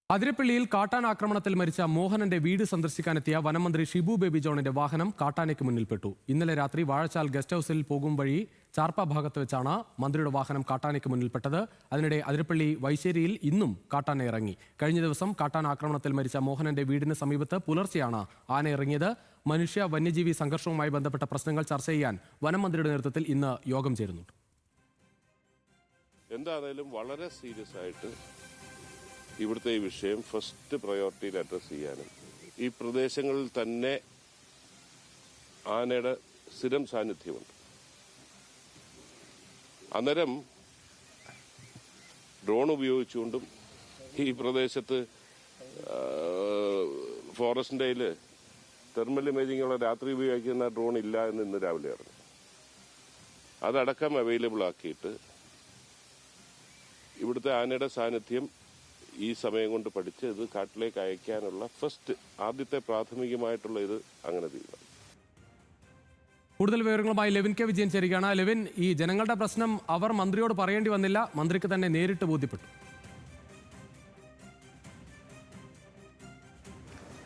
അതിരപ്പള്ളിയിൽ കാട്ടാൻ ആക്രമണത്തിൽ മരിച്ച മോഹനന്റെ വീട് സന്ദർശിക്കാനെത്തിയ വനമന്ത്രി ഷിബു ബേബി ജോണിന്റെ വാഹനം കാട്ടാനയ്ക്ക് മുന്നിൽപ്പെട്ടു. ഇന്നലെ രാത്രി വാഴച്ചാൽ ഗസ്റ്റ് ഹൌസിൽ പോകും വഴി ചാർപ്പ ഭാഗത്ത് വെച്ചാണ് മന്ത്രിയുടെ വാഹനം കാട്ടാനയ്ക്ക് മുന്നിൽപ്പെട്ടത്. അതിനിടെ അതിരപ്പള്ളി വൈശ്ശേരിയിൽ ഇന്നും കാട്ടാന ഇറങ്ങി. കഴിഞ്ഞ ദിവസം കാട്ടാൻ ആക്രമണത്തിൽ മരിച്ച മോഹനന്റെ വീടിന് സമീപത്ത് പുലർച്ചെയാണ് ആന ഇറങ്ങിയത്. മനുഷ്യ വന്യജീവി സംഘർഷവുമായി ബന്ധപ്പെട്ട പ്രശ്നങ്ങൾ ചർച്ച ചെയ്യാൻ വനമന്ത്രിയുടെ നേതൃത്വത്തിൽ ഇന്ന് യോഗം ചേരുന്നുണ്ട്. എന്തായാലും വളരെ സീരിയസ് ആയിട്ട് ഇവിടുത്തെ ഈ വിഷയം ഫസ്റ്റ് പ്രയോറിറ്റിയിൽ അഡ്രസ് ചെയ്യാനും ഈ പ്രദേശങ്ങളിൽ തന്നെ ആനയുടെ സ്ഥിരം സാന്നിധ്യമുണ്ട്. അന്നേരം ഡ്രോൺ ഉപയോഗിച്ചുകൊണ്ടും ഈ പ്രദേശത്ത് ഫോറസ്റ്റിൻ്റെ തെർമൽ ഇമേജിങ്ങുള്ള രാത്രി ഉപയോഗിക്കുന്ന ഡ്രോൺ ഇല്ല എന്ന് ഇന്ന് രാവിലെ അറിഞ്ഞു. അതടക്കം അവൈലബിൾ ആക്കിയിട്ട് ഇവിടുത്തെ ആനയുടെ സാന്നിധ്യം ഈ സമയം കൊണ്ട് പഠിച്ച് ഇത് കാട്ടിലേക്ക് അയക്കാനുള്ള ആദ്യത്തെ പ്രാഥമികമായിട്ടുള്ള ഇത് അങ്ങനെ തീരുമാനം. കൂടുതൽ വിവരങ്ങളുമായി ലെവിൻ കെ വിജയൻ ചേരുകയാണ്. ലെവിൻ, ഈ ജനങ്ങളുടെ പ്രശ്നം അവർ മന്ത്രിയോട് പറയേണ്ടി വന്നില്ല, മന്ത്രിക്ക് തന്നെ നേരിട്ട് ബോധ്യപ്പെട്ടു.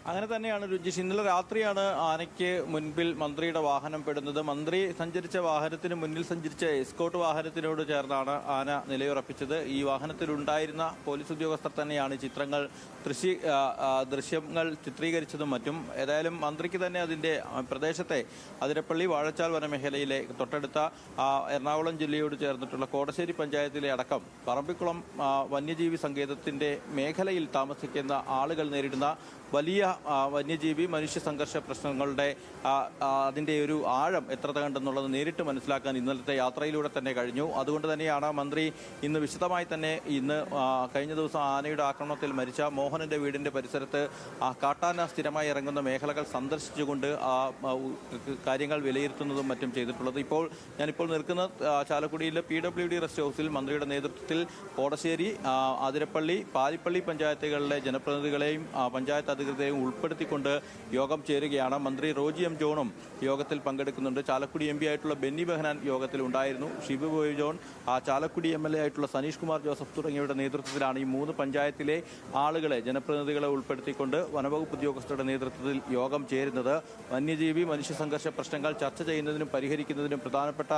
അങ്ങനെ തന്നെയാണ് രുചിഷ്. ഇന്നലെ രാത്രിയാണ് ആനയ്ക്ക് മുൻപിൽ മന്ത്രിയുടെ വാഹനം പെടുന്നത്. മന്ത്രി സഞ്ചരിച്ച വാഹനത്തിന് മുന്നിൽ സഞ്ചരിച്ച എസ്കോട്ട് വാഹനത്തിനോട് ചേർന്നാണ് ആന നിലയുറപ്പിച്ചത്. ഈ വാഹനത്തിലുണ്ടായിരുന്ന പോലീസ് ഉദ്യോഗസ്ഥർ തന്നെയാണ് ദൃശ്യങ്ങൾ ചിത്രീകരിച്ചതും മറ്റും. ഏതായാലും മന്ത്രിക്ക് തന്നെ അതിൻ്റെ പ്രദേശത്തെ അതിരപ്പള്ളി വാഴച്ചാൽ വനമേഖലയിലെ തൊട്ടടുത്ത എറണാകുളം ജില്ലയോട് ചേർന്നിട്ടുള്ള കോടശ്ശേരി പഞ്ചായത്തിലെ അടക്കം പറമ്പിക്കുളം വന്യജീവി സങ്കേതത്തിൻ്റെ മേഖലയിൽ താമസിക്കുന്ന ആളുകൾ നേരിടുന്ന വലിയ വന്യജീവി മനുഷ്യ സംഘർഷ പ്രശ്നങ്ങളുടെ അതിൻ്റെ ഒരു ആഴം എത്ര കണ്ടെന്നുള്ളത് നേരിട്ട് മനസ്സിലാക്കാൻ ഇന്നലത്തെ യാത്രയിലൂടെ തന്നെ കഴിഞ്ഞു. അതുകൊണ്ട് തന്നെയാണ് മന്ത്രി ഇന്ന് വിശദമായി തന്നെ കഴിഞ്ഞ ദിവസം ആനയുടെ ആക്രമണത്തിൽ മരിച്ച മോഹനന്റെ വീടിന്റെ പരിസരത്ത് കാട്ടാന സ്ഥിരമായി ഇറങ്ങുന്ന മേഖലകൾ സന്ദർശിച്ചുകൊണ്ട് കാര്യങ്ങൾ വിലയിരുത്തുന്നതും മറ്റും ചെയ്തിട്ടുള്ളത്. ഞാനിപ്പോൾ നിൽക്കുന്ന ചാലക്കുടിയിലെ PWD റെസ്റ്റ് ഹൗസിൽ മന്ത്രിയുടെ നേതൃത്വത്തിൽ കോടശ്ശേരി, അതിരപ്പള്ളി, പാരിപ്പള്ളി പഞ്ചായത്തുകളിലെ ജനപ്രതിനിധികളെയും പഞ്ചായത്ത് അധികൃതരെയും ഉൾപ്പെടുത്തിക്കൊണ്ട് യോഗം ചേരുകയാണ്. മന്ത്രി റോജി എം ജോണും യോഗത്തിൽ പങ്കെടുക്കുന്നുണ്ട്. ചാലക്കുടി MP ആയിട്ടുള്ള ബെന്നി ബെഹനാൻ യോഗത്തിൽ ഉണ്ടായിരുന്നു. Shibu baby John, Chalakudy MLA ആയിട്ടുള്ള സനീഷ് കുമാർ ജോസഫ് തുടങ്ങിയവരുടെ നേതൃത്വത്തിലാണ് ഈ 3 പഞ്ചായത്തിലെ ആളുകളെ, ജനപ്രതിനിധികളെ ഉൾപ്പെടുത്തിക്കൊണ്ട് വനവകുപ്പ് ഉദ്യോഗസ്ഥരുടെ നേതൃത്വത്തിൽ യോഗം ചേരുന്നത്. വന്യജീവി മനുഷ്യ സംഘർഷ പ്രശ്നങ്ങൾ ചർച്ച ചെയ്യുന്നതിനും പരിഹരിക്കുന്നതിനും പ്രധാനപ്പെട്ട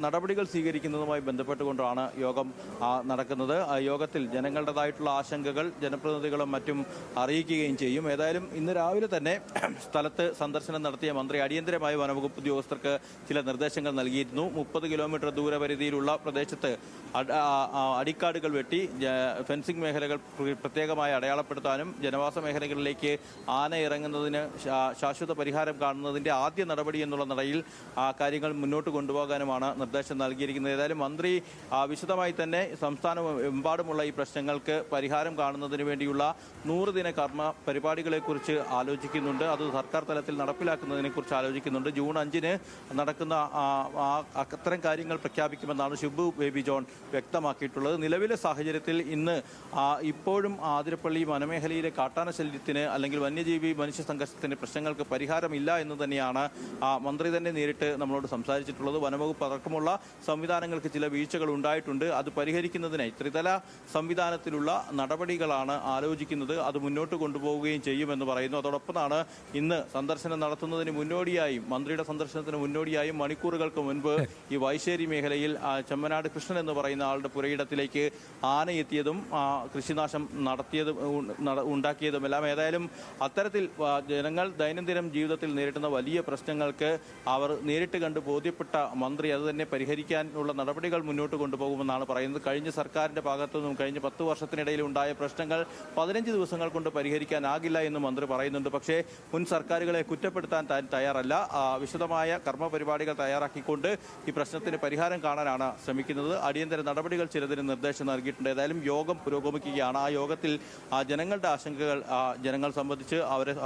നടപടികൾ സ്വീകരിക്കുന്നതുമായി ബന്ധപ്പെട്ടുകൊണ്ടാണ് യോഗം നടക്കുന്നത്. യോഗത്തിൽ ജനങ്ങളുടേതായിട്ടുള്ള ആശങ്കകൾ ജനപ്രതിനിധികളും മറ്റും അറിയിക്കുകയും ചെയ്യും. ഏതായാലും ഇന്ന് രാവിലെ തന്നെ സ്ഥലത്ത് സന്ദർശനം നടത്തിയ മന്ത്രി അടിയന്തരമായി വനവകുപ്പ് ഉദ്യോഗസ്ഥർക്ക് ചില നിർദ്ദേശങ്ങൾ നൽകിയിരുന്നു. 30 കിലോമീറ്റർ ദൂരപരിധിയിലുള്ള പ്രദേശത്ത് അടിക്കാടുകൾ വെട്ടി ഫെൻസിംഗ് മേഖലകൾ പ്രത്യേകമായി അടയാളപ്പെടുത്താനും ജനവാസ മേഖലകളിലേക്ക് ആന ഇറങ്ങുന്നതിന് ശാശ്വത പരിഹാരം കാണുന്നതിൻ്റെ ആദ്യ നടപടി എന്നുള്ള നിലയിൽ കാര്യങ്ങൾ മുന്നോട്ട് കൊണ്ടുപോകാനുമാണ് നിർദ്ദേശം നൽകിയിരിക്കുന്നത്. ഏതായാലും മന്ത്രി വിശദമായി തന്നെ സംസ്ഥാനമെമ്പാടുമുള്ള ഈ പ്രശ്നങ്ങൾക്ക് പരിഹാരം കാണുന്നതിന് വേണ്ടിയുള്ള 100 ദിന കർമ്മ പരിപാടികളെക്കുറിച്ച് ആലോചിക്കുന്നുണ്ട്. അത് സർക്കാർ തലത്തിൽ നടപ്പിലാക്കുന്നതിനെക്കുറിച്ച് ആലോചിക്കുന്നുണ്ട്. ജൂൺ 5-ന് നടക്കുന്ന അത്തരം കാര്യങ്ങൾ പ്രഖ്യാപിക്കുമെന്നാണ് ഷിബു ബേബി ജോൺ വ്യക്തമാക്കിയിട്ടുള്ളത്. നിലവിലെ സാഹചര്യത്തിൽ ഇന്ന് ഇപ്പോഴും ആതിരപ്പള്ളി വനമേഖലയിലെ കാട്ടാന ശല്യത്തിന് അല്ലെങ്കിൽ വന്യജീവി മനുഷ്യ സംഘർഷത്തിന് പ്രശ്നങ്ങൾക്ക് പരിഹാരമില്ല എന്ന് തന്നെയാണ് മന്ത്രി തന്നെ നേരിട്ട് നമ്മളോട് സംസാരിച്ചിട്ടുള്ളത്. വനവകുപ്പ് അടക്കമുള്ള സംവിധാനങ്ങൾക്ക് ചില വീഴ്ചകൾ ഉണ്ടായിട്ടുണ്ട്. അത് പരിഹരിക്കുന്നതിനായി ത്രിതല സംവിധാനത്തിലുള്ള നടപടികളാണ് ആലോചിക്കുന്നത്. അത് മുന്നോട്ട് കൊണ്ടുപോവുകയും ചെയ്യുമെന്ന് പറയുന്നു. അതോടൊപ്പമാണ് ഇന്ന് സന്ദർശനം നടത്തുന്നതിന് മുന്നോടിയായും, മന്ത്രിയുടെ സന്ദർശനത്തിന് മുന്നോടിയായും മണിക്കൂറുകൾക്ക് മുൻപ് ഈ വൈശ്ശേരി മേഖലയിൽ ചെമ്മനാട് കൃഷ്ണൻ എന്ന് പറയുന്ന ആളുടെ പുരയിടത്തിലേക്ക് ആന എത്തിയതും കൃഷിനാശം ഉണ്ടാക്കിയതുമെല്ലാം. ഏതായാലും അത്തരത്തിൽ ജനങ്ങൾ ദൈനംദിനം ജീവിതത്തിൽ നേരിടുന്ന വലിയ പ്രശ്നങ്ങൾക്ക് അവർ നേരിട്ട് കണ്ട് ബോധ്യപ്പെട്ട മന്ത്രി അത് തന്നെ പരിഹരിക്കാനുള്ള നടപടികൾ മുന്നോട്ട് കൊണ്ടുപോകുമെന്നാണ് പറയുന്നത്. കഴിഞ്ഞ സർക്കാരിന്റെ ഭാഗത്തുനിന്നും കഴിഞ്ഞ 10 വർഷത്തിനിടയിൽ ഉണ്ടായ പ്രശ്നങ്ങൾ 15 ദിവസങ്ങൾ കൊണ്ട് പരിഹരിക്കാനാകില്ല എന്ന് മന്ത്രി പറയുന്നുണ്ട്. പക്ഷേ മുൻ സർക്കാരുകളെ കുറ്റപ്പെടുത്താൻ താൻ തയ്യാറല്ല. വിശദമായ കർമ്മ പരിപാടികൾ തയ്യാറാക്കിക്കൊണ്ട് ഈ പ്രശ്നത്തിന് പരിഹാരം കാണാനാണ് ശ്രമിക്കുന്നത്. അടിയന്തര നടപടികൾ ചിലതിന് നിർദ്ദേശം നൽകിയിട്ടുണ്ട്. ഏതായാലും യോഗം പുരോഗമിക്കുകയാണ്. ആ യോഗത്തിൽ ജനങ്ങളുടെ ആശങ്കകൾ ജനങ്ങൾ സംബന്ധിച്ച്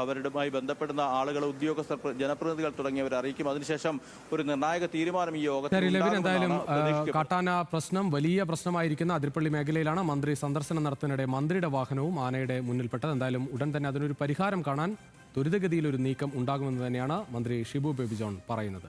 അവരുമായി ബന്ധപ്പെടുന്ന ആളുകൾ, ഉദ്യോഗസ്ഥർ, ജനപ്രതിനിധികൾ തുടങ്ങിയവരെ അറിയിക്കും. അതിനുശേഷം ഒരു നിർണായക തീരുമാനം ഈ യോഗത്തിൽ കാട്ടാന പ്രശ്നം വലിയ പ്രശ്നമായിരിക്കുന്ന അതിരപ്പള്ളി മേഖലയിലാണ് മന്ത്രി സന്ദർശനം നടത്തുന്നതിനിടെ മന്ത്രിയുടെ വാഹനവും ആനയുടെ മുന്നിൽപ്പെട്ടത്. എന്തായാലും ഉടൻ തന്നെ അതിനൊരു പരിഹാരം കാണാൻ ത്വരിതഗതിയിൽ ഒരു നീക്കം ഉണ്ടാകുമെന്ന് തന്നെയാണ് മന്ത്രി ഷിബു ബേബി ജോൺ പറയുന്നത്.